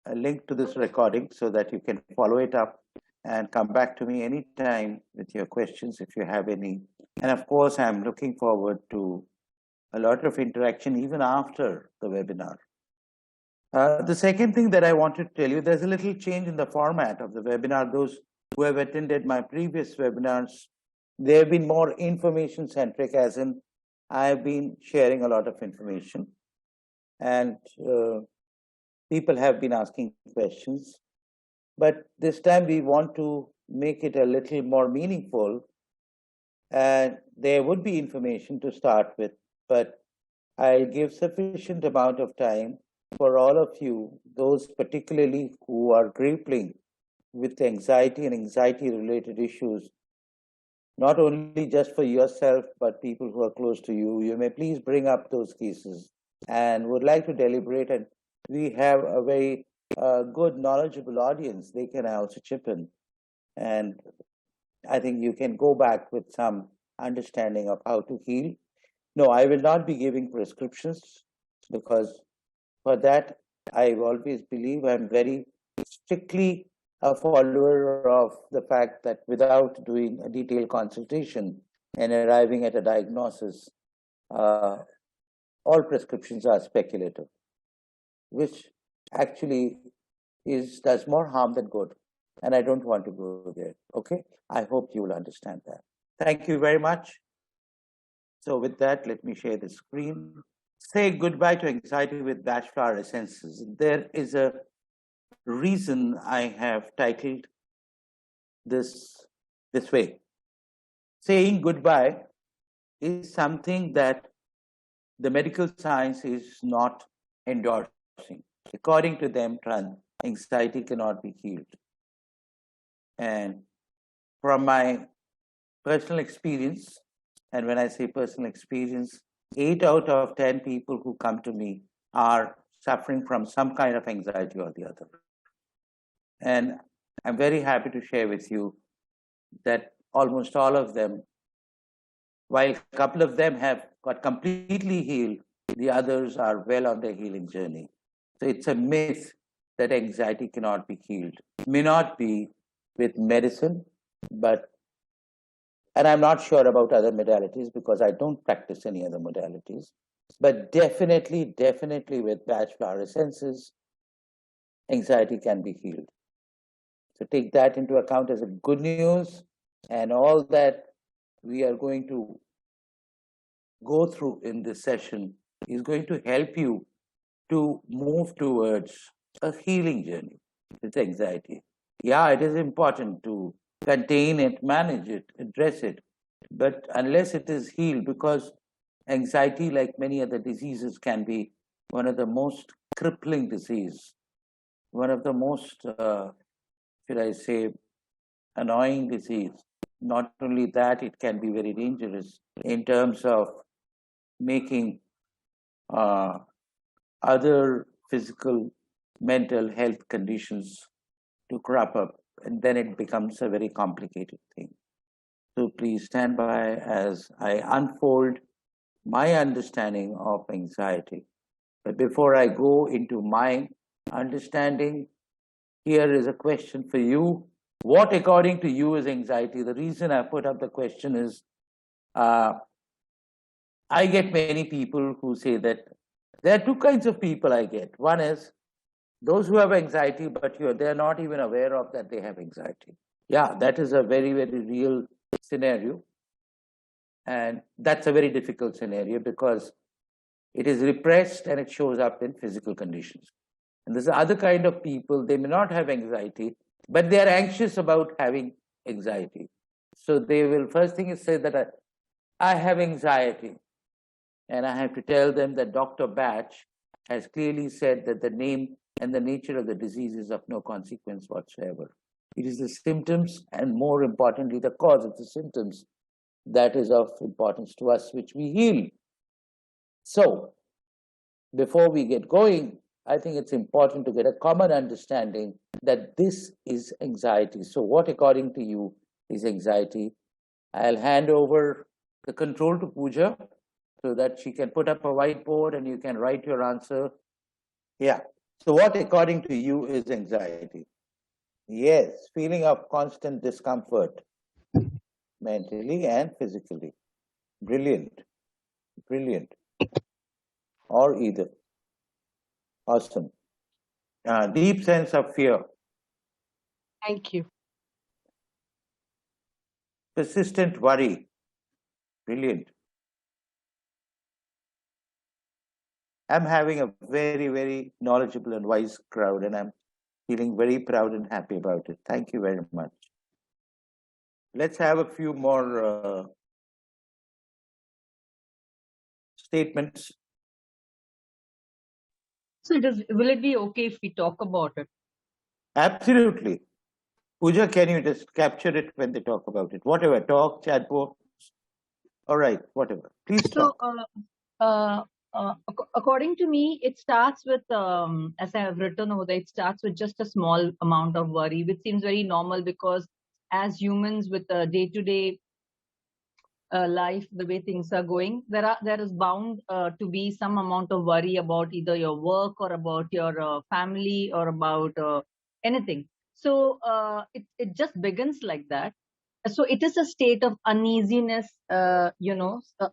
a link to this recording so that you can follow it up and come back to me anytime with your questions if you have any. And of course, I'm looking forward to a lot of interaction even after the webinar. The second thing that I wanted to tell you, there's a little change in the format of the webinar. Those who have attended my previous webinars, they have been more information centric, as in I've been sharing a lot of information and people have been asking questions. But this time we want to make it a little more meaningful, and there would be information to start with, but I'll give sufficient amount of time for all of you, those particularly who are grappling with anxiety and anxiety-related issues, not only just for yourself, but people who are close to you. You may please bring up those cases and would like to deliberate. And we have a very good, knowledgeable audience. They can also chip in. And I think you can go back with some understanding of how to heal. No, I will not be giving prescriptions because for that, I always believe I'm very strictly a follower of the fact that without doing a detailed consultation and arriving at a diagnosis, all prescriptions are speculative, which actually does more harm than good. And I don't want to go there. Okay. I hope you will understand that. Thank you very much. So with that, let me share the screen. Say goodbye to anxiety with Bach Flower essences. There is a reason I have titled this way. Saying goodbye is something that the medical science is not endorsing. According to them, anxiety cannot be healed. And from my personal experience, and when I say personal experience, 8 out of 10 people who come to me are suffering from some kind of anxiety or the other. And I'm very happy to share with you that almost all of them, while a couple of them have got completely healed, the others are well on their healing journey. So it's a myth that anxiety cannot be healed. It may not be with medicine, and I'm not sure about other modalities because I don't practice any other modalities, but definitely with Bach Flower essences, anxiety can be healed. So take that into account as a good news, and all that we are going to go through in this session is going to help you to move towards a healing journey with anxiety. Yeah, it is important to contain it, manage it, address it. But unless it is healed, because anxiety, like many other diseases, can be one of the most crippling disease, one of the most, should I say, annoying disease. Not only that, it can be very dangerous in terms of making other physical, mental health conditions to crop up, and then it becomes a very complicated thing. So please stand by as I unfold my understanding of anxiety. But before I go into my understanding, here is a question for you. What, according to you, is anxiety? The reason I put up the question is I get many people who say that there are two kinds of people I get. One is those who have anxiety, but they're not even aware of that they have anxiety. Yeah, that is a very, very real scenario. And that's a very difficult scenario because it is repressed and it shows up in physical conditions. And there's the other kind of people, they may not have anxiety, but they are anxious about having anxiety. So they will, first thing is say that I have anxiety. And I have to tell them that Dr. Bach has clearly said that the name and the nature of the disease is of no consequence whatsoever. It is the symptoms, and more importantly, the cause of the symptoms, that is of importance to us, which we heal. So, before we get going, I think it's important to get a common understanding that this is anxiety. So, what, according to you, is anxiety? I'll hand over the control to Pooja so that she can put up a whiteboard and you can write your answer. Yeah. So what, according to you, is anxiety? Yes, feeling of constant discomfort, mentally and physically. Brilliant, brilliant, or either. Awesome. Deep sense of fear, Thank you. persistent worry. Brilliant. I'm having a very, very knowledgeable and wise crowd, and I'm feeling very proud and happy about it. Thank you very much. Let's have a few more statements. So will it be okay if we talk about it? Absolutely. Pooja, can you just capture it when they talk about it? Whatever, talk, chat box. All right, whatever. Please So, talk. according to me, it starts with, as I have written over there, it starts with just a small amount of worry, which seems very normal because as humans with a day-to-day life, the way things are going, there is bound to be some amount of worry about either your work or about your family or about anything. So it just begins like that. So it is a state of uneasiness, a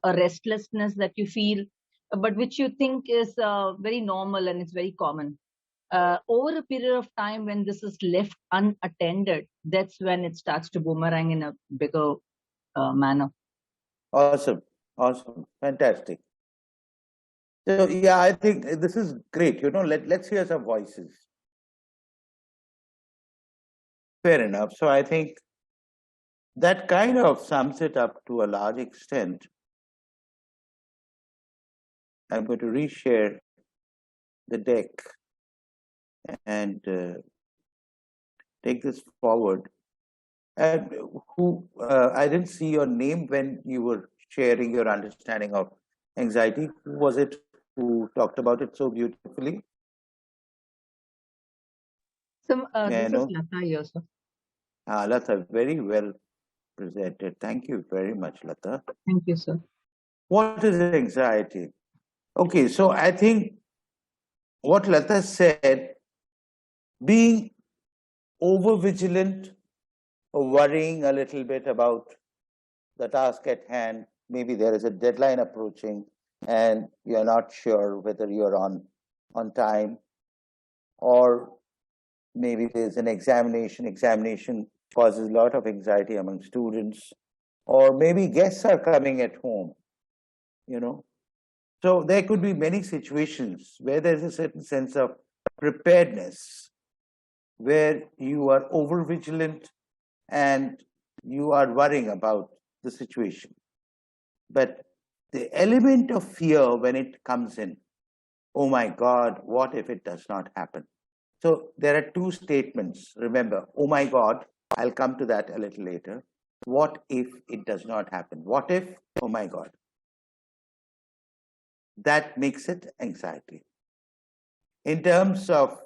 restlessness that you feel, but which you think is very normal and it's very common. Over a period of time, when this is left unattended, that's when it starts to boomerang in a bigger manner. Awesome. Awesome. Fantastic. So, yeah, I think this is great. Let's hear some voices. Fair enough. So, I think that kind of sums it up to a large extent. I'm going to reshare the deck and take this forward. And I didn't see your name when you were sharing your understanding of anxiety. Who was it who talked about it so beautifully? So May I this is know? Lata here, sir. Lata, very well presented. Thank you very much, Lata. Thank you, sir. What is anxiety? Okay, so I think what Lata said, being over vigilant or worrying a little bit about the task at hand, maybe there is a deadline approaching and you're not sure whether you're on time, or maybe there's an examination causes a lot of anxiety among students, or maybe guests are coming at home, you know. So there could be many situations where there's a certain sense of preparedness, where you are over vigilant and you are worrying about the situation. But the element of fear when it comes in, oh my God, what if it does not happen? So there are two statements. Remember, oh my God, I'll come to that a little later. What if it does not happen? What if, oh my God? That makes it anxiety. In terms of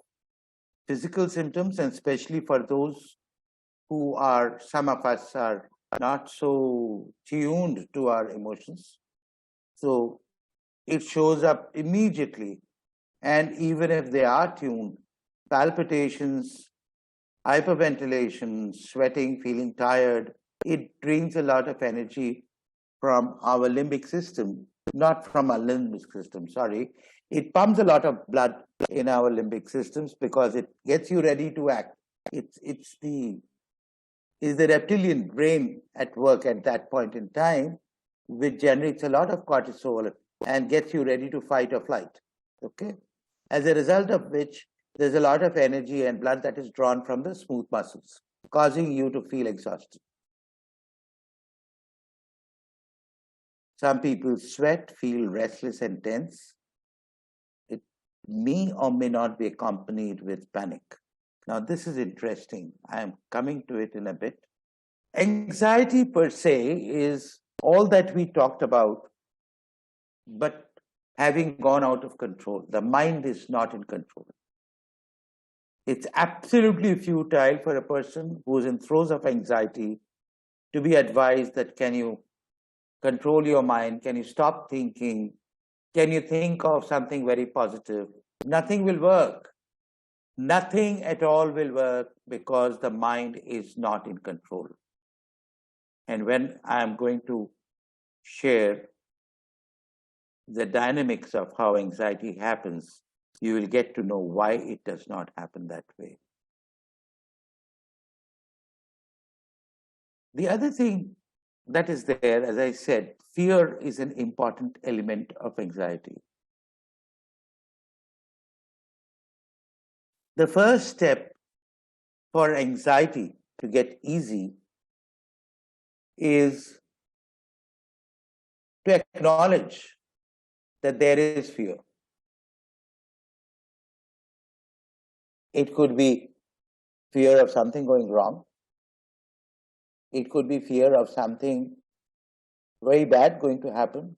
physical symptoms, and especially for those who are, some of us are not so tuned to our emotions. So it shows up immediately. And even if they are tuned, palpitations, hyperventilation, sweating, feeling tired, it drains a lot of energy from our limbic system, not from our limbic system, sorry. It pumps a lot of blood in our limbic systems because it gets you ready to act. It's the reptilian brain at work at that point in time, which generates a lot of cortisol and gets you ready to fight or flight. Okay. As a result of which, there's a lot of energy and blood that is drawn from the smooth muscles, causing you to feel exhausted. Some people sweat, feel restless and tense. It may or may not be accompanied with panic. Now, this is interesting. I am coming to it in a bit. Anxiety per se is all that we talked about, but having gone out of control. The mind is not in control. It's absolutely futile for a person who's in throes of anxiety to be advised that, can you control your mind? Can you stop thinking? Can you think of something very positive? Nothing will work. Nothing at all will work because the mind is not in control. And when I'm going to share the dynamics of how anxiety happens, you will get to know why it does not happen that way. The other thing that is there, as I said, fear is an important element of anxiety. The first step for anxiety to get easy is to acknowledge that there is fear. It could be fear of something going wrong. It could be fear of something very bad going to happen.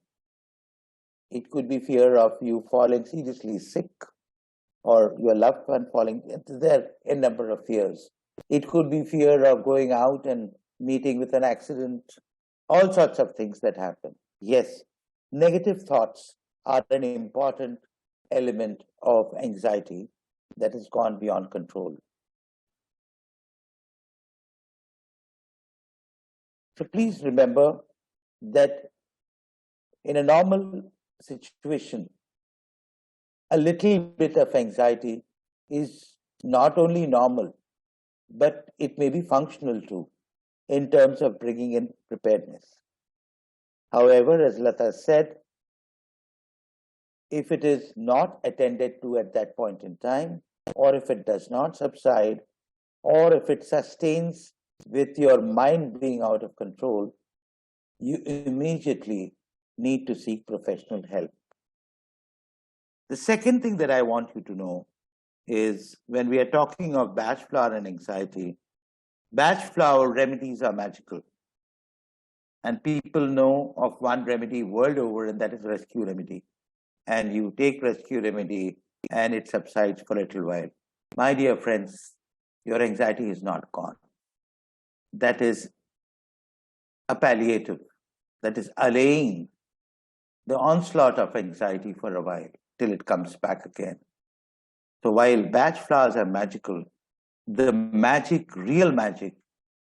It could be fear of you falling seriously sick or your loved one falling. There are a number of fears. It could be fear of going out and meeting with an accident, all sorts of things that happen. Yes, negative thoughts are an important element of anxiety that has gone beyond control. So please remember that in a normal situation, a little bit of anxiety is not only normal, but it may be functional too in terms of bringing in preparedness. However, as Lata said, if it is not attended to at that point in time, or if it does not subside, or if it sustains with your mind being out of control, you immediately need to seek professional help. The second thing that I want you to know is when we are talking of Bach Flower and anxiety, Bach Flower remedies are magical. And people know of one remedy world over, and that is rescue remedy. And you take rescue remedy and it subsides for a little while. My dear friends, your anxiety is not gone. That is a palliative, that is allaying the onslaught of anxiety for a while till it comes back again. So while Bach flowers are magical, the magic, real magic,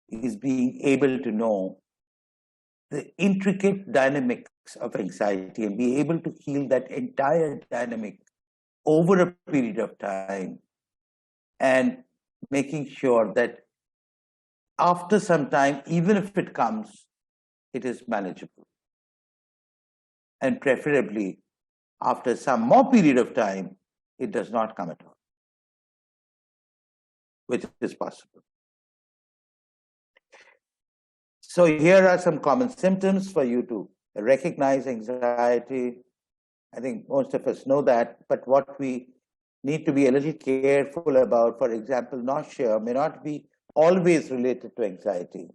is being able to know the intricate dynamics of anxiety and be able to heal that entire dynamic over a period of time and making sure that after some time, even if it comes, it is manageable. And preferably, after some more period of time, it does not come at all, which is possible. So here are some common symptoms for you to recognize anxiety. I think most of us know that, but what we need to be a little careful about, for example, nausea may not be always related to anxiety.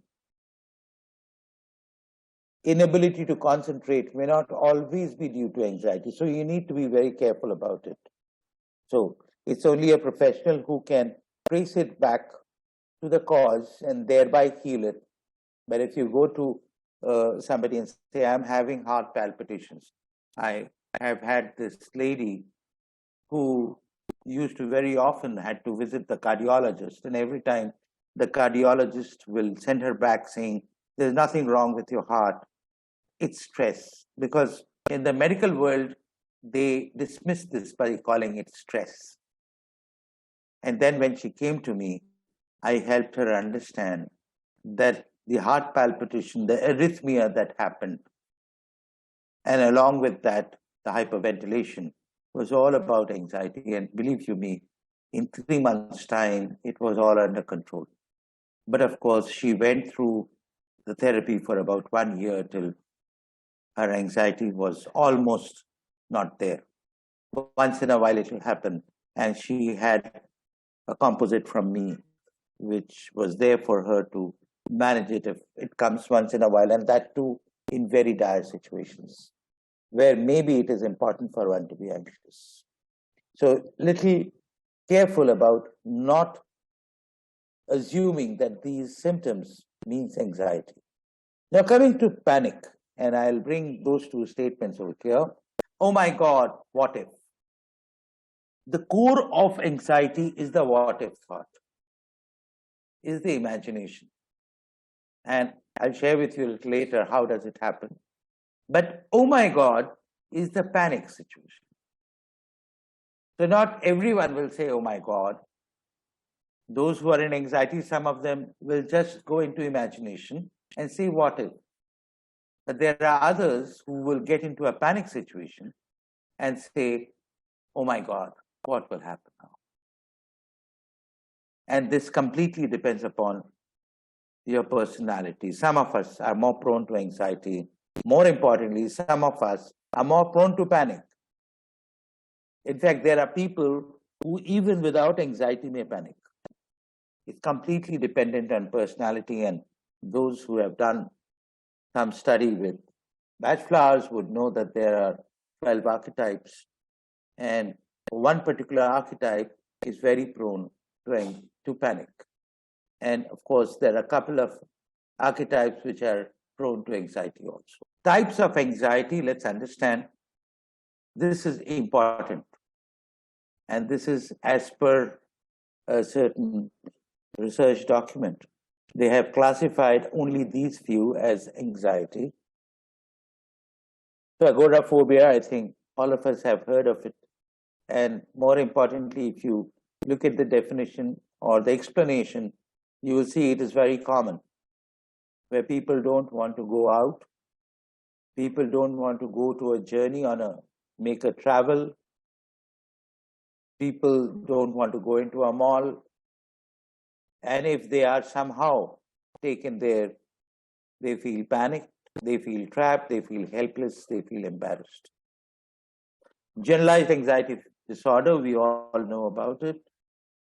Inability to concentrate may not always be due to anxiety. So you need to be very careful about it. So it's only a professional who can trace it back to the cause and thereby heal it. But if you go to somebody and say, I'm having heart palpitations, I have had this lady who used to very often had to visit the cardiologist, and every time the cardiologist will send her back saying, there's nothing wrong with your heart, it's stress. Because in the medical world, they dismiss this by calling it stress. And then when she came to me, I helped her understand that the heart palpitation, the arrhythmia that happened, and along with that, the hyperventilation, was all about anxiety. And believe you me, in 3 months' time, it was all under control. But of course, she went through the therapy for about 1 year till her anxiety was almost not there. Once in a while, it will happen. And she had a composite from me, which was there for her to manage it if it comes once in a while, and that too in very dire situations where maybe it is important for one to be anxious. So, little careful about not assuming that these symptoms means anxiety. Now, coming to panic, and I'll bring those two statements over here. Oh my God, what if? the core of anxiety is the what if thought, is the imagination. And I'll share with you a little later how does it happen. But oh my God is the panic situation. So not everyone will say, oh my God. Those who are in anxiety, some of them will just go into imagination and say, what if? But there are others who will get into a panic situation and say, oh my God, what will happen now? And this completely depends upon your personality. Some of us are more prone to anxiety. More importantly, some of us are more prone to panic. In fact, there are people who even without anxiety may panic. It's completely dependent on personality, and those who have done some study with Bach Flowers would know that there are 12 archetypes, and one particular archetype is very prone to panic. And of course, there are a couple of archetypes which are prone to anxiety also. Types of anxiety, let's understand. This is important. And this is as per a certain research document. They have classified only these few as anxiety. So agoraphobia, I think all of us have heard of it. And more importantly, if you look at the definition or the explanation, you will see it is very common, where people don't want to go out, people don't want to go to a journey make a travel, people don't want to go into a mall, and if they are somehow taken there, they feel panicked, they feel trapped, they feel helpless, they feel embarrassed. Generalized anxiety disorder, we all know about it,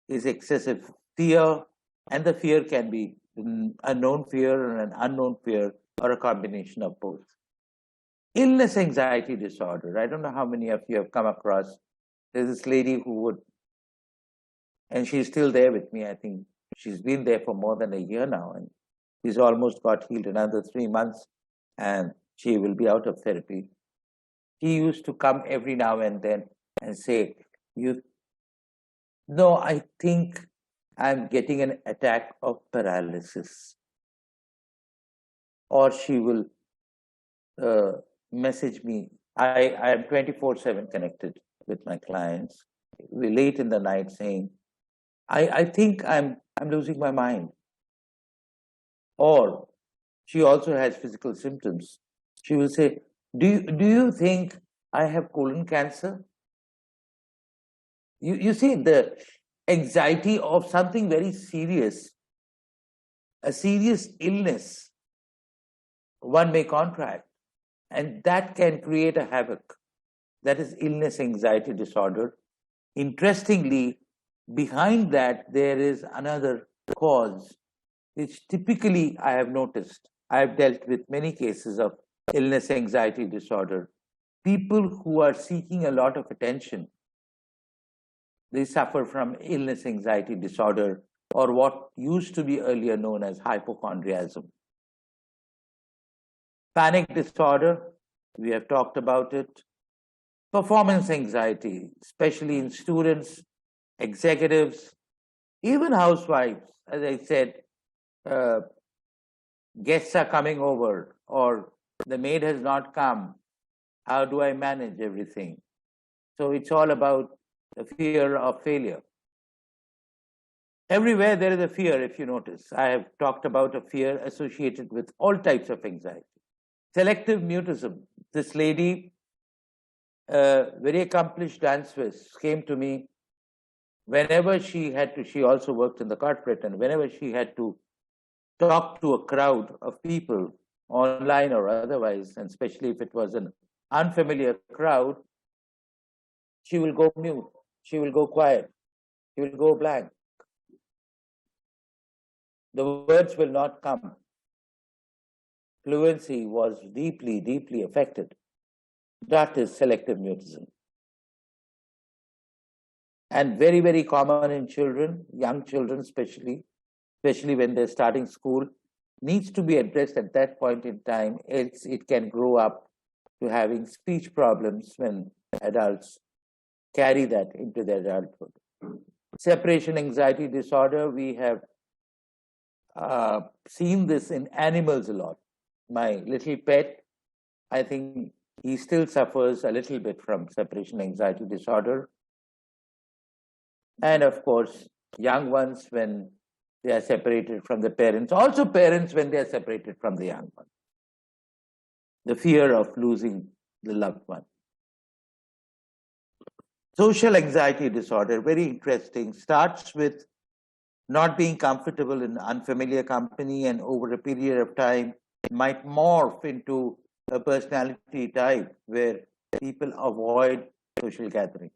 is excessive fear, and the fear can be a known fear and an unknown fear, or a combination of both. Illness anxiety disorder, I don't know how many of you have come across. There's this lady who would, and she's still there with me, I think she's been there for more than a year now, and she's almost got healed another 3 months, and she will be out of therapy. She used to come every now and then and say, no, I think I'm getting an attack of paralysis. Or she will message me. I am 24/7 connected with my clients, late in the night saying, I think I'm losing my mind. Or she also has physical symptoms. She will say, do you think I have colon cancer? You see, the anxiety of something very serious, a serious illness, one may contract, and that can create a havoc. That is illness anxiety disorder. Interestingly, behind that, there is another cause, which typically I have noticed. I have dealt with many cases of illness anxiety disorder. People who are seeking a lot of attention, they suffer from illness anxiety disorder, or what used to be earlier known as hypochondriasm. Panic disorder, we have talked about it. Performance anxiety, especially in students, executives, even housewives. As I said, guests are coming over, or the maid has not come. How do I manage everything? So it's all about the fear of failure. Everywhere there is a fear, if you notice. I have talked about a fear associated with all types of anxiety. Selective mutism. This lady, very accomplished danceress, came to me whenever she also worked in the corporate, and whenever she had to talk to a crowd of people, online or otherwise, and especially if it was an unfamiliar crowd, she will go mute, she will go quiet, she will go blank. The words will not come. Fluency was deeply, deeply affected. That is selective mutism. And very, very common in children, young children especially when they're starting school, needs to be addressed at that point in time, else it can grow up to having speech problems when adults. carry that into their adulthood. Separation anxiety disorder, we have seen this in animals a lot. My little pet, I think he still suffers a little bit from separation anxiety disorder. And of course, young ones when they are separated from the parents, also parents when they are separated from the young one. The fear of losing the loved one. Social anxiety disorder, very interesting, starts with not being comfortable in unfamiliar company, and over a period of time might morph into a personality type where people avoid social gathering.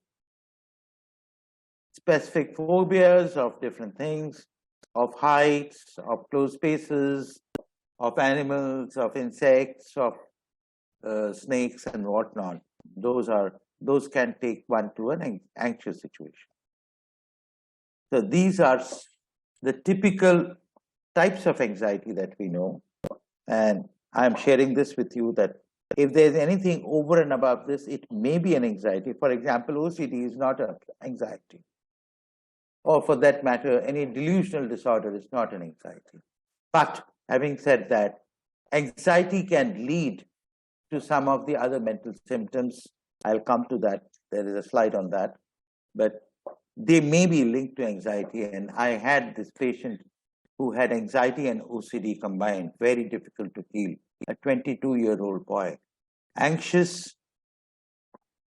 Specific phobias of different things, of heights, of closed spaces, of animals, of insects, of snakes and whatnot. Those can take one to an anxious situation. So these are the typical types of anxiety that we know. And I'm sharing this with you that if there's anything over and above this, it may be an anxiety. For example, OCD is not an anxiety. Or for that matter, any delusional disorder is not an anxiety. But having said that, anxiety can lead to some of the other mental symptoms. I'll come to that. There is a slide on that. But they may be linked to anxiety. And I had this patient who had anxiety and OCD combined, very difficult to heal, a 22-year-old boy. Anxious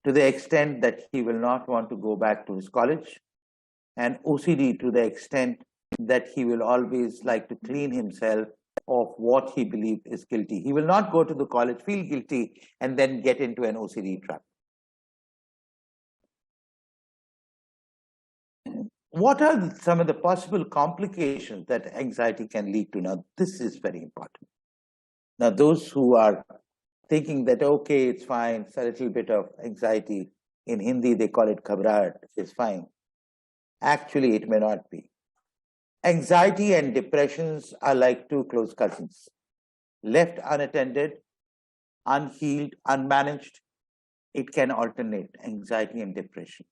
to the extent that he will not want to go back to his college, and OCD to the extent that he will always like to clean himself of what he believes is guilty. He will not go to the college, feel guilty, and then get into an OCD trap. What are some of the possible complications that anxiety can lead to? Now, this is very important. Now, those who are thinking that, okay, it's fine, it's a little bit of anxiety. In Hindi, they call it ghabrahat, it's fine. Actually, it may not be. Anxiety and depressions are like two close cousins. Left unattended, unhealed, unmanaged, it can alternate anxiety and depression.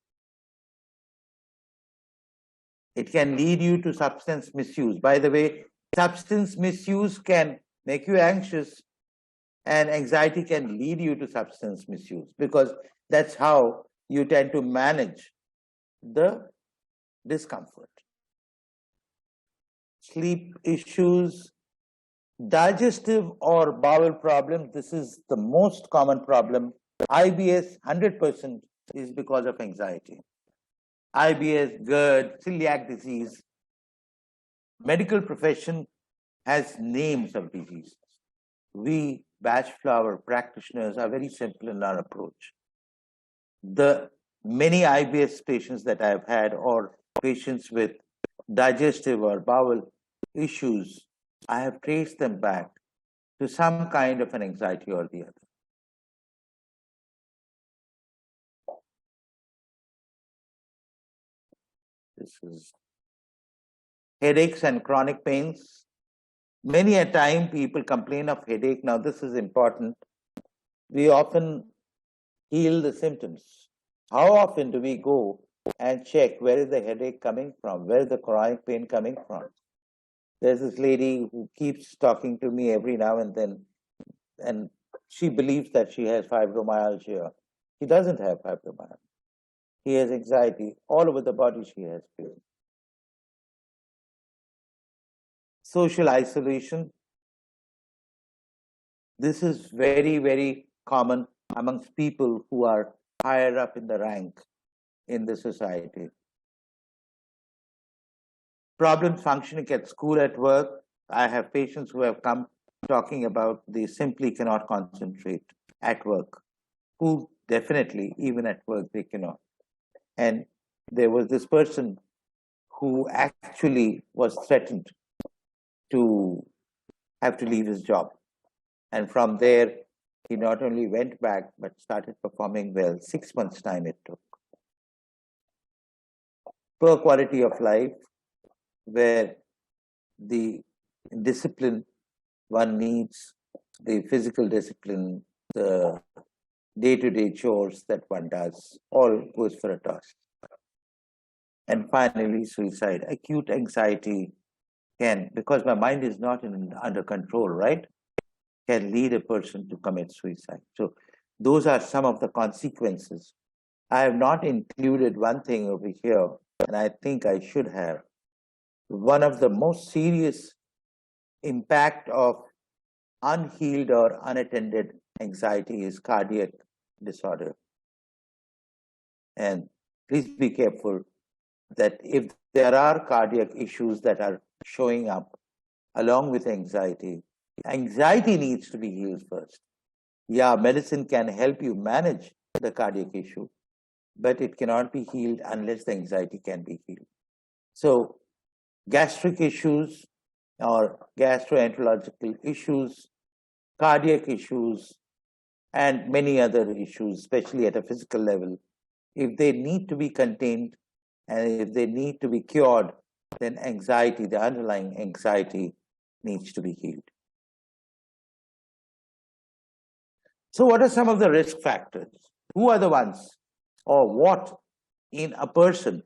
It can lead you to substance misuse. By the way, substance misuse can make you anxious, and anxiety can lead you to substance misuse, because that's how you tend to manage the discomfort. Sleep issues, digestive or bowel problems, this is the most common problem. IBS, 100% is because of anxiety. IBS, GERD, celiac disease. Medical profession has names of diseases. We, Bach Flower practitioners, are very simple in our approach. The many IBS patients that I've had, or patients with digestive or bowel issues, I have traced them back to some kind of an anxiety or the other. This is headaches and chronic pains. Many a time people complain of headache. Now, this is important. We often heal the symptoms. How often do we go and check where is the headache coming from? Where is the chronic pain coming from? There's this lady who keeps talking to me every now and then, and she believes that she has fibromyalgia. She doesn't have fibromyalgia. She has anxiety. All over the body she has pain. Social isolation. This is very, very common amongst people who are higher up in the rank in the society. Problems functioning at school, at work. I have patients who have come talking about they simply cannot concentrate at work, who definitely, even at work, they cannot. And there was this person who actually was threatened to have to leave his job. And from there, he not only went back, but started performing well. 6 months' time it took. Poor quality of life, where the discipline one needs, the physical discipline, the day-to-day chores that one does, all goes for a toss. And finally, suicide. Acute anxiety can, because my mind is not under control, right, can lead a person to commit suicide. So those are some of the consequences. I have not included one thing over here, and I think I should have. One of the most serious impact of unhealed or unattended anxiety is cardiac disorder. And please be careful that if there are cardiac issues that are showing up along with anxiety, anxiety needs to be healed first. Yeah, medicine can help you manage the cardiac issue, but it cannot be healed unless the anxiety can be healed. So, gastric issues or gastroenterological issues, cardiac issues, and many other issues, especially at a physical level, if they need to be contained and if they need to be cured, then anxiety, the underlying anxiety, needs to be healed. So, what are some of the risk factors? Who are the ones, or what in a person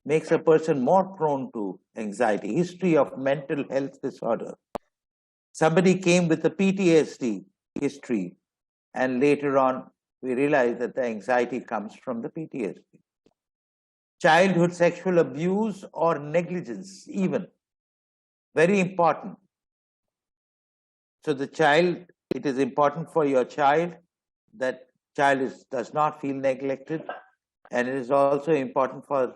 makes a person more prone to anxiety? History of mental health disorder. Somebody came with a PTSD history, and later on, we realize that the anxiety comes from the PTSD. Childhood sexual abuse or negligence, even. Very important. So the child, it is important for your child that child does not feel neglected, and it is also important for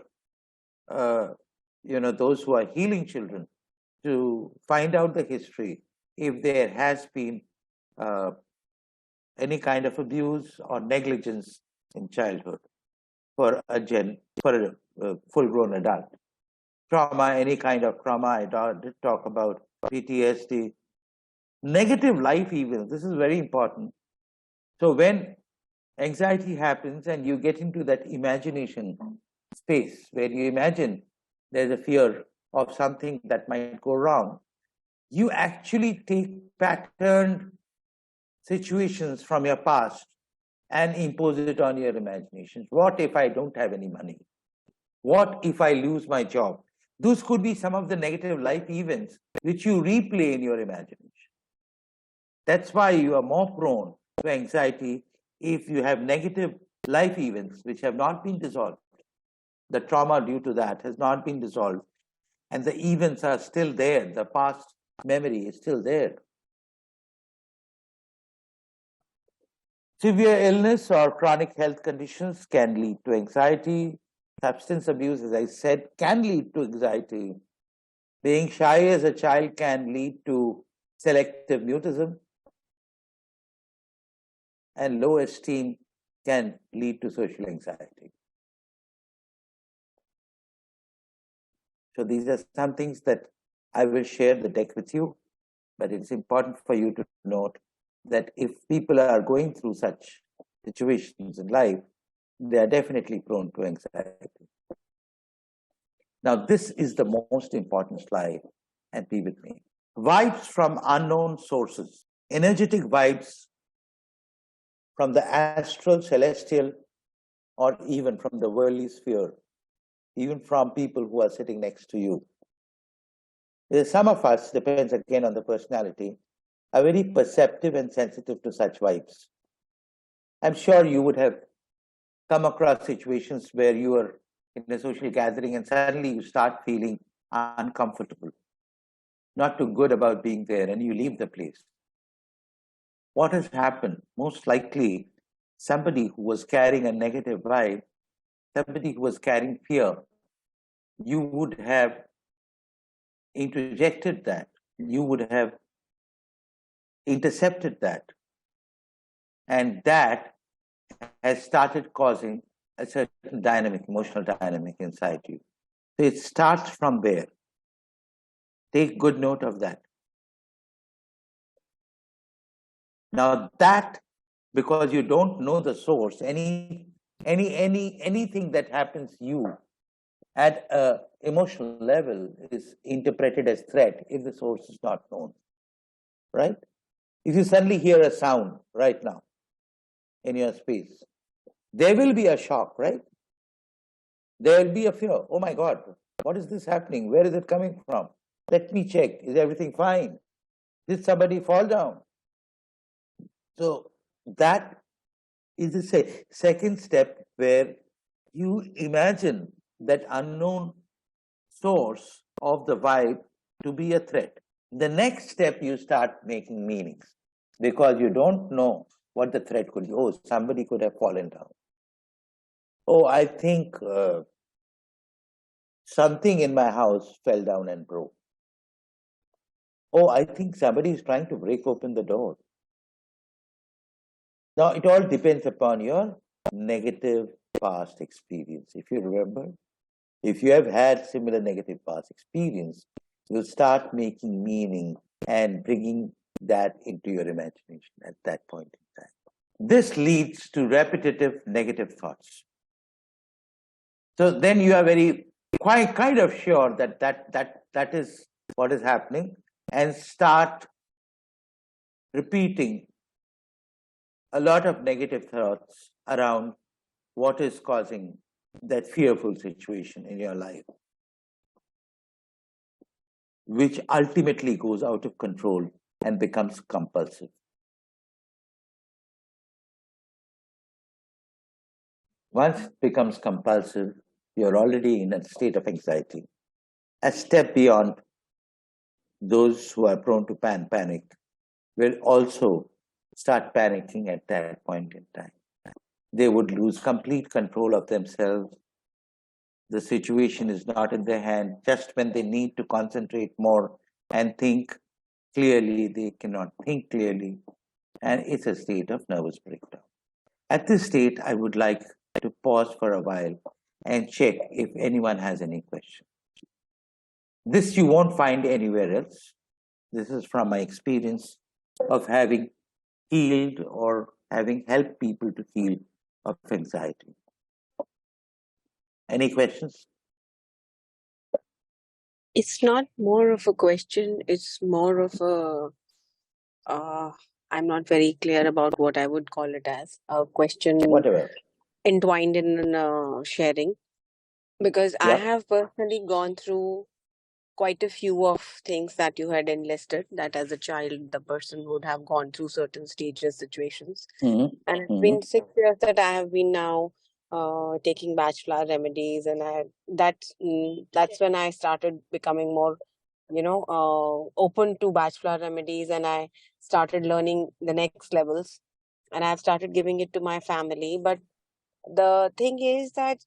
those who are healing children to find out the history if there has been uh, any kind of abuse or negligence in childhood for a full-grown adult. Trauma, any kind of trauma. I did talk about PTSD, negative life events. This is very important. So when anxiety happens and you get into that imagination space where you imagine there's a fear of something that might go wrong, you actually take patterned situations from your past and impose it on your imagination. What if I don't have any money? What if I lose my job? Those could be some of the negative life events which you replay in your imagination. That's why you are more prone to anxiety if you have negative life events which have not been dissolved. The trauma due to that has not been dissolved, and the events are still there. The past memory is still there. Severe illness or chronic health conditions can lead to anxiety. Substance abuse, as I said, can lead to anxiety. Being shy as a child can lead to selective mutism. And low esteem can lead to social anxiety. So these are some things that I will share the deck with you, but it's important for you to note that if people are going through such situations in life, they are definitely prone to anxiety. Now, this is the most important slide, and be with me. Vibes from unknown sources, energetic vibes from the astral, celestial, or even from the worldly sphere, even from people who are sitting next to you. Some of us, depends again on the personality, are very perceptive and sensitive to such vibes. I'm sure you would have come across situations where you are in a social gathering and suddenly you start feeling uncomfortable, not too good about being there, and you leave the place. What has happened? Most likely, somebody who was carrying a negative vibe, somebody who was carrying fear, you would have interjected that, you would have intercepted that, and that has started causing a certain dynamic, emotional dynamic inside you. So it starts from there. Take good note of that. Now that, because you don't know the source, anything that happens to you at a emotional level is interpreted as threat if the source is not known, right? If you suddenly hear a sound right now, in your space. There will be a shock, right? There will be a fear. Oh my God, what is this happening? Where is it coming from? Let me check. Is everything fine? Did somebody fall down? So that is the second step where you imagine that unknown source of the vibe to be a threat. The next step, you start making meanings because you don't know what the threat could be. Oh, somebody could have fallen down. Oh, I think something in my house fell down and broke. Oh, I think somebody is trying to break open the door. Now, it all depends upon your negative past experience. If you remember, if you have had similar negative past experience, you'll start making meaning and bringing that into your imagination at that point in time. This leads to repetitive negative thoughts. So then you are very quite kind of sure that is what is happening, and start repeating a lot of negative thoughts around what is causing that fearful situation in your life, which ultimately goes out of control and becomes compulsive. Once it becomes compulsive, you're already in a state of anxiety. A step beyond, those who are prone to panic will also start panicking at that point in time. They would lose complete control of themselves. The situation is not in their hand. Just when they need to concentrate more and think clearly, they cannot think clearly. And it's a state of nervous breakdown. At this state, I would like to pause for a while and check if anyone has any question. This you won't find anywhere else. This is from my experience of having healed or having helped people to heal of anxiety. Any questions? It's not more of a question, it's more of a I'm not very clear about what I would call it as a question Whatever. entwined in sharing, because I Yep. have personally gone through quite a few of things that you had enlisted, that as a child the person would have gone through certain stages, situations. Mm-hmm. And it's Mm-hmm. been 6 years that I have been now taking Bach Flower remedies, and that's when I started becoming more, open to Bach Flower remedies, and I started learning the next levels, and I've started giving it to my family. But the thing is that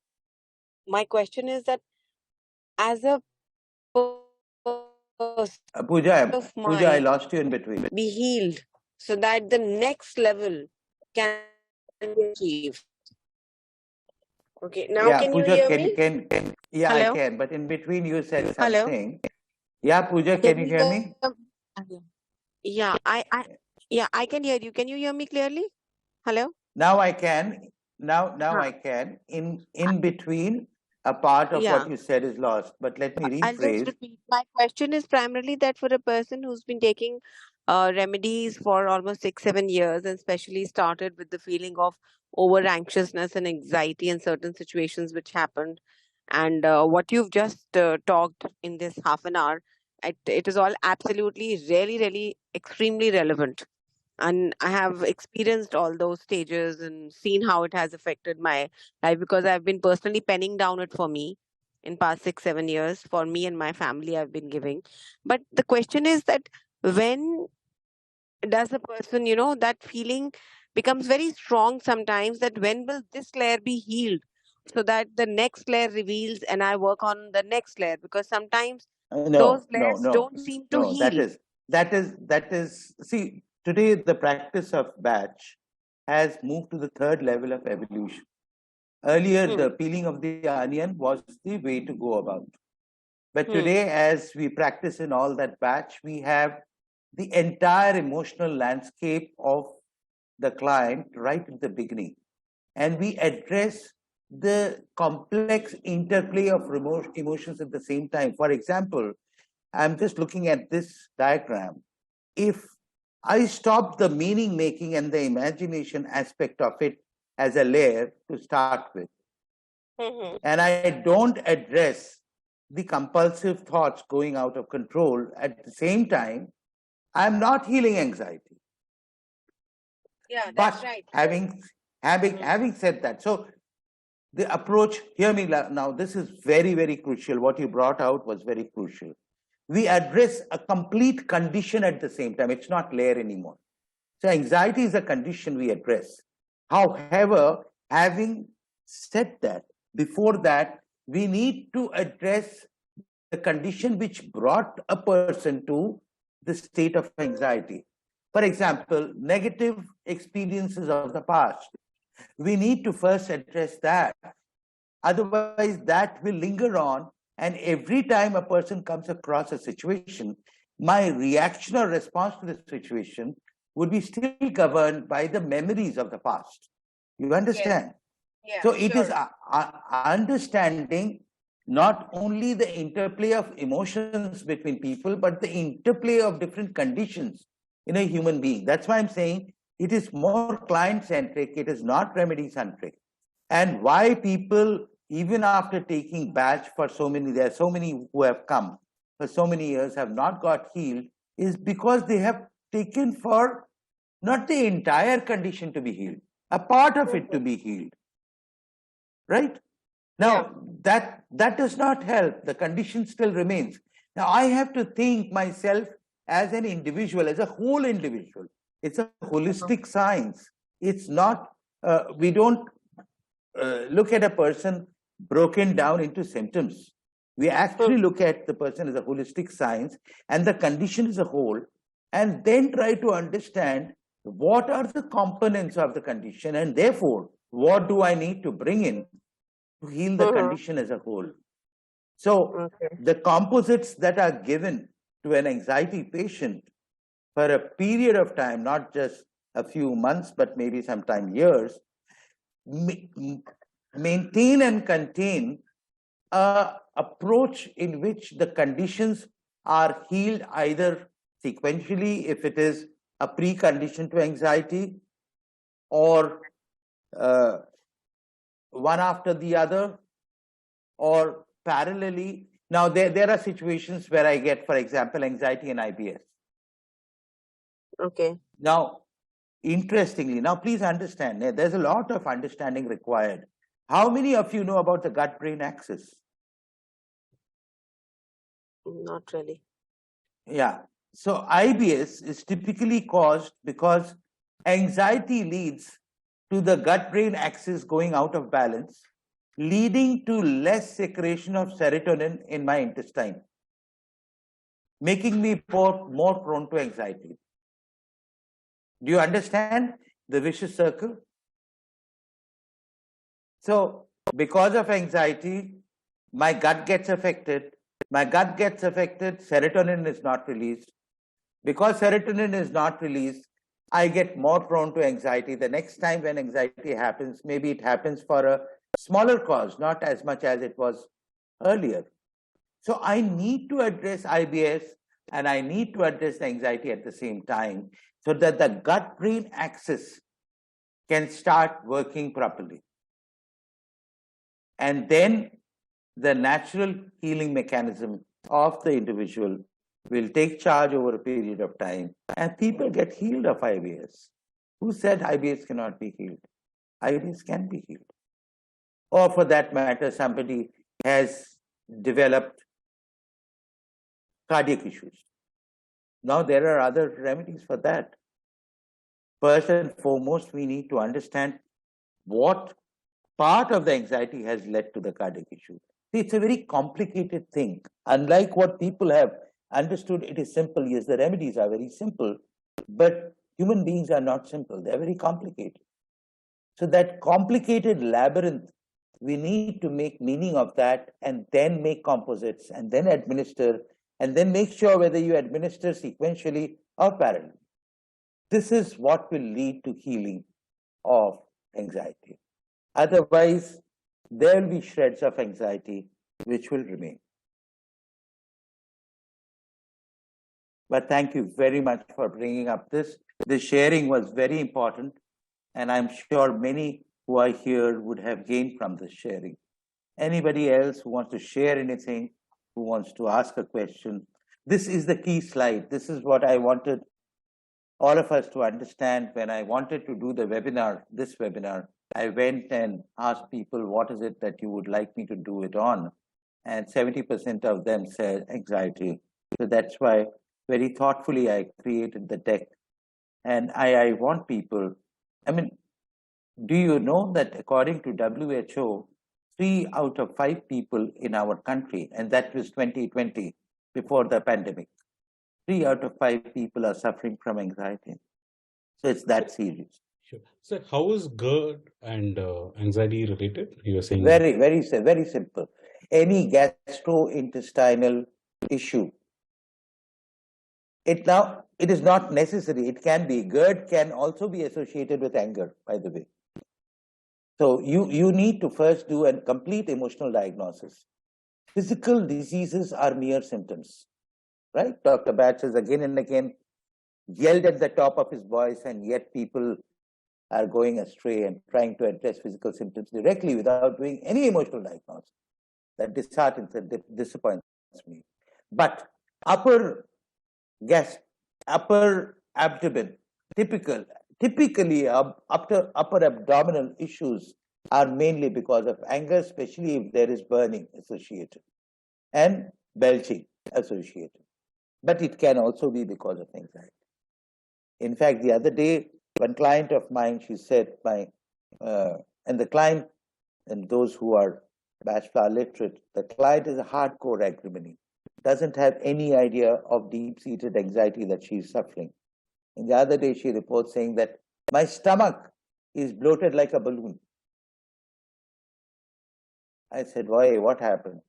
my question is that as a person, Pooja, of Pooja, I mine lost you in between. be healed so that the next level can be achieved. Okay, now Yeah, can you Pooja, hear me? yeah, I Hello? can. But in between, you said Hello? something. Yeah, Pooja, Can can you you hear me? hear? Yeah, yeah, I can hear you. Can you hear me clearly? Hello? Now I can. Now Huh. I can. I- In between, a part of what Yeah, you said is lost. But let me I'll just rephrase. repeat. My question is primarily that for a person who's been taking remedies for almost 6, 7 years, and especially started with the feeling of over anxiousness and anxiety in certain situations which happened, and what you've just talked in this half an hour, it is all absolutely, really, really extremely relevant. And I have experienced all those stages and seen how it has affected my life, because I've been personally penning down it for me in past 6, 7 years. For me and my family, I've been giving. But the question is that when does a person, that feeling becomes very strong sometimes, that when will this layer be healed so that the next layer reveals and I work on the next layer, because sometimes those No, no, layers no, don't seem to no. heal. That is. See, today the practice of batch has moved to the third level of evolution. Earlier, Hmm. the peeling of the onion was the way to go about. But Hmm. today, as we practice in all that batch, we have the entire emotional landscape of the client right at the beginning. And we address the complex interplay of emotions at the same time. For example, I'm just looking at this diagram. If I stop the meaning making and the imagination aspect of it as a layer to start with. And I don't address the compulsive thoughts going out of control. At the same time, I'm not healing anxiety. Yeah, that's But right. having said that, so the approach, hear me now, this is very, very crucial. What you brought out was very crucial. We address a complete condition at the same time. It's not layer anymore. So anxiety is a condition we address. However, having said that, before that, we need to address the condition which brought a person to the state of anxiety. For example, negative experiences of the past. We need to first address that. Otherwise, that will linger on. And every time a person comes across a situation, my reaction or response to the situation would be still governed by the memories of the past. You understand? Yeah, So it is understanding not only the interplay of emotions between people, but the interplay of different conditions in a human being. That's why I'm saying it is more client-centric, it is not remedy-centric. And why people, even after taking batch for so many, there are so many who have come for so many years, have not got healed, is because they have taken for not the entire condition to be healed, a part of it to be healed. Right? Now, that does not help. The condition still remains. Now, I have to think myself as an individual, as a whole individual. It's a holistic science. It's not, we don't look at a person broken down into symptoms. We actually look at the person as a holistic science and the condition as a whole, and then try to understand what are the components of the condition, and therefore, what do I need to bring in to heal the condition as a whole. So the composites that are given to an anxiety patient for a period of time, not just a few months, but maybe sometime years, maintain and contain a approach in which the conditions are healed either sequentially, if it is a precondition to anxiety, or one after the other, or parallelly. Now, there are situations where I get, for example, anxiety and IBS. Okay. Now, interestingly, now please understand, there's a lot of understanding required. How many of you know about the gut-brain axis? Not really. Yeah. So IBS is typically caused because anxiety leads to the gut-brain axis going out of balance, leading to less secretion of serotonin in my intestine, making me more prone to anxiety. Do you understand the vicious circle? So, because of anxiety, my gut gets affected. My gut gets affected, serotonin is not released. Because serotonin is not released, I get more prone to anxiety. The next time when anxiety happens, maybe it happens for a smaller cause, not as much as it was earlier. So I need to address IBS and I need to address anxiety at the same time so that the gut-brain axis can start working properly. And then the natural healing mechanism of the individual will take charge over a period of time, and people get healed of IBS. Who said IBS cannot be healed? IBS can be healed. Or for that matter, somebody has developed cardiac issues. Now there are other remedies for that. First and foremost, we need to understand what part of the anxiety has led to the cardiac issue. See, it's a very complicated thing. Unlike what people have understood, it is simple. Yes, the remedies are very simple, but human beings are not simple. They're very complicated. So that complicated labyrinth, we need to make meaning of that and then make composites and then administer and then make sure whether you administer sequentially or parallelly. This is what will lead to healing of anxiety. Otherwise, there will be shreds of anxiety which will remain. But thank you very much for bringing up this. The sharing was very important, and I'm sure many who are here would have gained from this sharing. Anybody else who wants to share anything, who wants to ask a question? This is the key slide. This is what I wanted all of us to understand when I wanted to do the webinar, this webinar. I went and asked people, what is it that you would like me to do it on? And 70% of them said anxiety. So that's why very thoughtfully I created the deck. And I want people, I mean, do you know that according to WHO, 3 out of 5 people in our country, and that was 2020, before the pandemic, 3 out of 5 people are suffering from anxiety. So it's that serious. Sure. So how is GERD and anxiety related? You were saying Very simple. Any gastrointestinal issue. It is not necessary. It can be. GERD can also be associated with anger, by the way. So you need to first do a complete emotional diagnosis. Physical diseases are mere symptoms, right? Dr. Batch has again and again yelled at the top of his voice, and yet people are going astray and trying to address physical symptoms directly without doing any emotional diagnosis. That disheartens and disappoints me. But upper abdomen, typically upper abdominal issues are mainly because of anger, especially if there is burning associated and belching associated. But it can also be because of anxiety. In fact, the other day, one client of mine, she said, and the client, and those who are Bach Flower literate, the client is a hardcore agrimony, doesn't have any idea of deep-seated anxiety that she's suffering. And the other day, she reports saying that my stomach is bloated like a balloon. I said, why? What happened?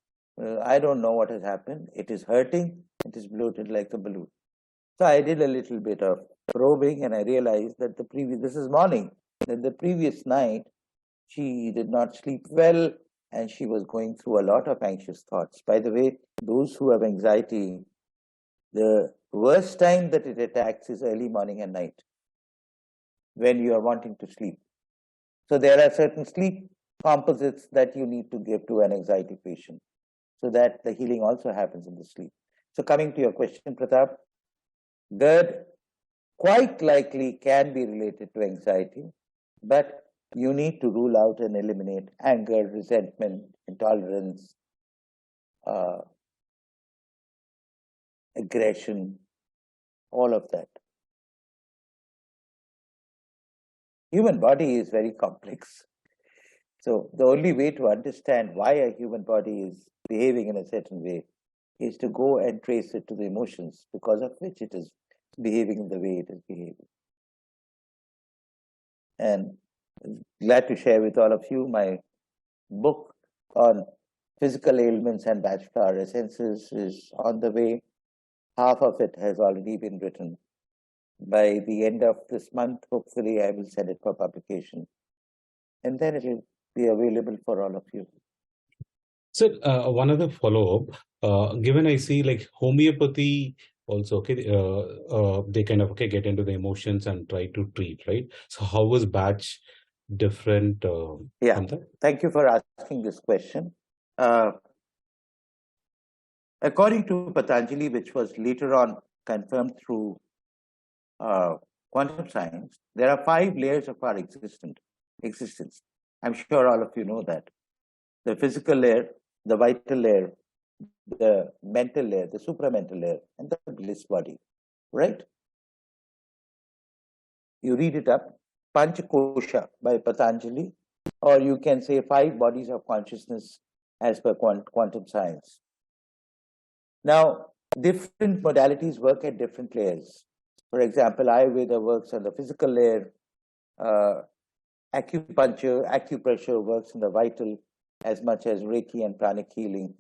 I don't know what has happened. It is hurting. It is bloated like a balloon. So I did a little bit of probing, and I realized that this is morning, that the previous night, she did not sleep well, and she was going through a lot of anxious thoughts. By the way, those who have anxiety, the worst time that it attacks is early morning and night, when you are wanting to sleep. So there are certain sleep composites that you need to give to an anxiety patient, so that the healing also happens in the sleep. So coming to your question, Pratap, GERD quite likely can be related to anxiety, but you need to rule out and eliminate anger, resentment, intolerance, aggression, all of that. Human body is very complex. So the only way to understand why a human body is behaving in a certain way is to go and trace it to the emotions because of which it is behaving in the way it is behaving. And glad to share with all of you my book on physical ailments and Bach Flower essences is on the way. Half of it has already been written. By the end of this month, hopefully, I will send it for publication. And then it will be available for all of you. So one other follow-up, given I see like homeopathy also, okay, they kind of get into the emotions and try to treat, right? So how was Batch different from that? Thank you for asking this question. According to Patanjali, which was later on confirmed through quantum science, there are 5 layers of our existence. I'm sure all of you know that. The physical layer, the vital layer, the mental layer, the supramental layer, and the bliss body, right? You read it up, Panchakosha by Patanjali, or you can say 5 bodies of consciousness as per quantum science. Now, different modalities work at different layers. For example, Ayurveda works on the physical layer, acupressure works in the vital as much as Reiki and pranic healing.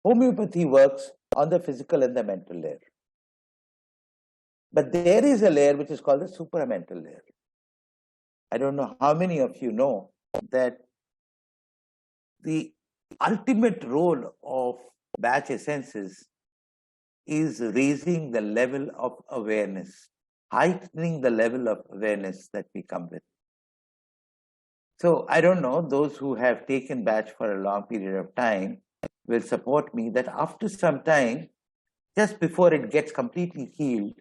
Homeopathy works on the physical and the mental layer. But there is a layer which is called the supramental layer. I don't know how many of you know that the ultimate role of Bach essences is raising the level of awareness, heightening the level of awareness that we come with. So I don't know, those who have taken Bach for a long period of time will support me that after some time, just before it gets completely healed,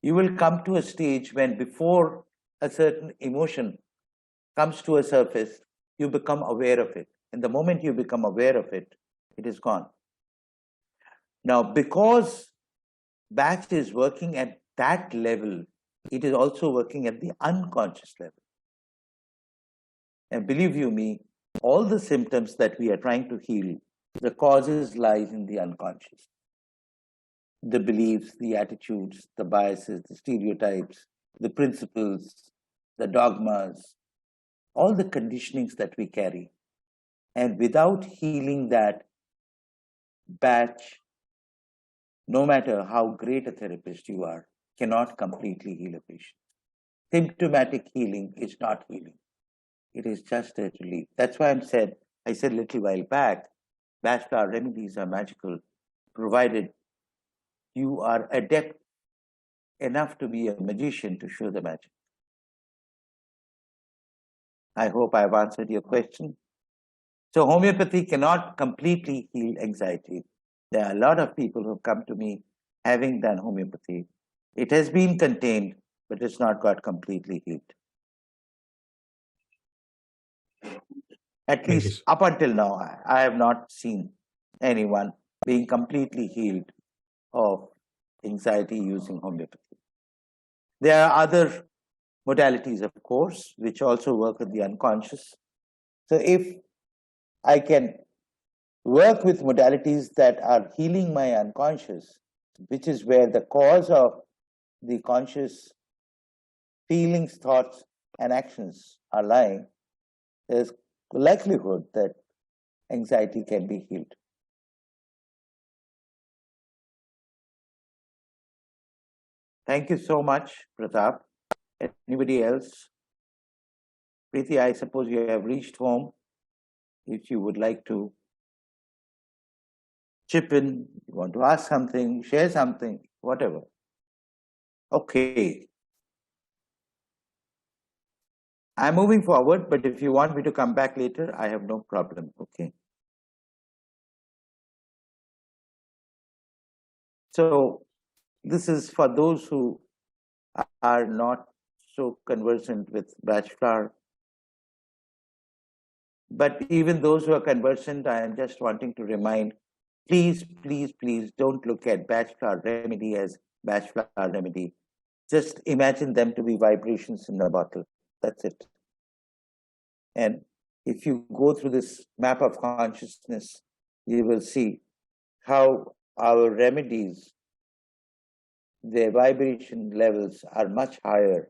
you will come to a stage when before a certain emotion comes to a surface, you become aware of it. And the moment you become aware of it, it is gone. Now, because Bach is working at that level, it is also working at the unconscious level. And believe you me, all the symptoms that we are trying to heal, the causes lies in the unconscious. The beliefs, the attitudes, the biases, the stereotypes, the principles, the dogmas, all the conditionings that we carry. And without healing that, Bach, no matter how great a therapist you are, cannot completely heal a patient. Symptomatic healing is not healing. It is just a relief. That's why I said a little while back, Bach Flower remedies are magical, provided you are adept enough to be a magician to show the magic. I hope I've answered your question. So homeopathy cannot completely heal anxiety. There are a lot of people who come to me having done homeopathy. It has been contained, but it's not got completely healed. At least up until now, I have not seen anyone being completely healed of anxiety using homeopathy. There are other modalities, of course, which also work with the unconscious. So if I can work with modalities that are healing my unconscious, which is where the cause of the conscious feelings, thoughts, and actions are lying, there's likelihood that anxiety can be healed. Thank you so much, Pratap. Anybody else? Preeti, I suppose you have reached home. If you would like to chip in, you want to ask something, share something, whatever. Okay. I'm moving forward, but if you want me to come back later, I have no problem. Okay. So this is for those who are not so conversant with Bach Flower. But even those who are conversant, I am just wanting to remind, please, please, please don't look at Bach Flower remedy as Bach Flower remedy. Just imagine them to be vibrations in a bottle. That's it. And if you go through this map of consciousness, you will see how our remedies, their vibration levels are much higher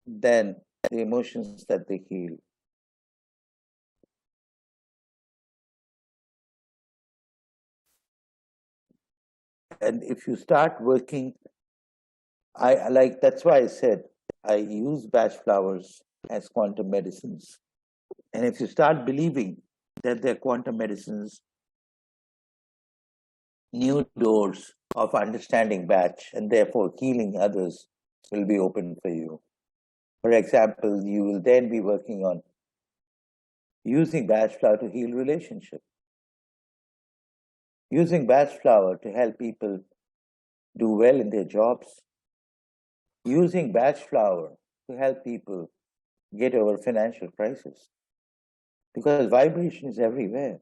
than the emotions that they heal. And if you start working, that's why I said I use Bach flowers as quantum medicines. And if you start believing that they're quantum medicines, new doors of understanding Bach and therefore healing others will be open for you. For example, you will then be working on using Bach flower to heal relationships, using Bach flower to help people do well in their jobs, using Bach flower to help people get over financial crisis. Because vibration is everywhere.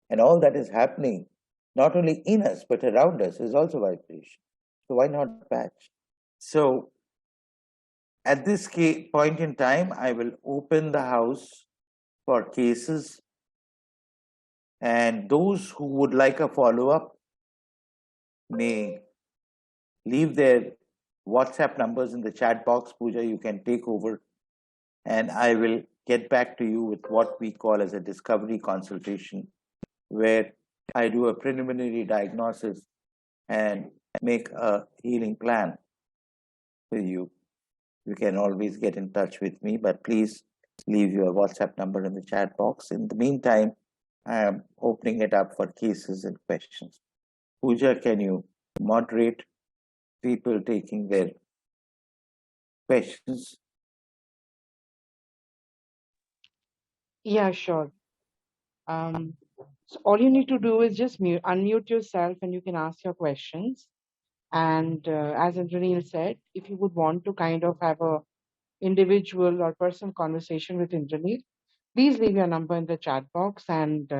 And all that is happening, not only in us, but around us, is also vibration. So why not Bach? So at this point in time, I will open the house for cases. And those who would like a follow-up may leave their WhatsApp numbers in the chat box. Pooja, you can take over. And I will get back to you with what we call as a discovery consultation, where I do a preliminary diagnosis and make a healing plan for you. You can always get in touch with me, but please leave your WhatsApp number in the chat box. In the meantime, I am opening it up for cases and questions. Pooja, can you moderate people taking their questions. Yeah, sure. So all you need to do is just unmute yourself and you can ask your questions. And as Indroneil said, if you would want to kind of have a individual or personal conversation with Indroneil, please leave your number in the chat box and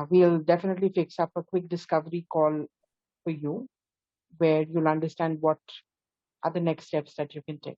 we'll definitely fix up a quick discovery call for you where you'll understand what are the next steps that you can take.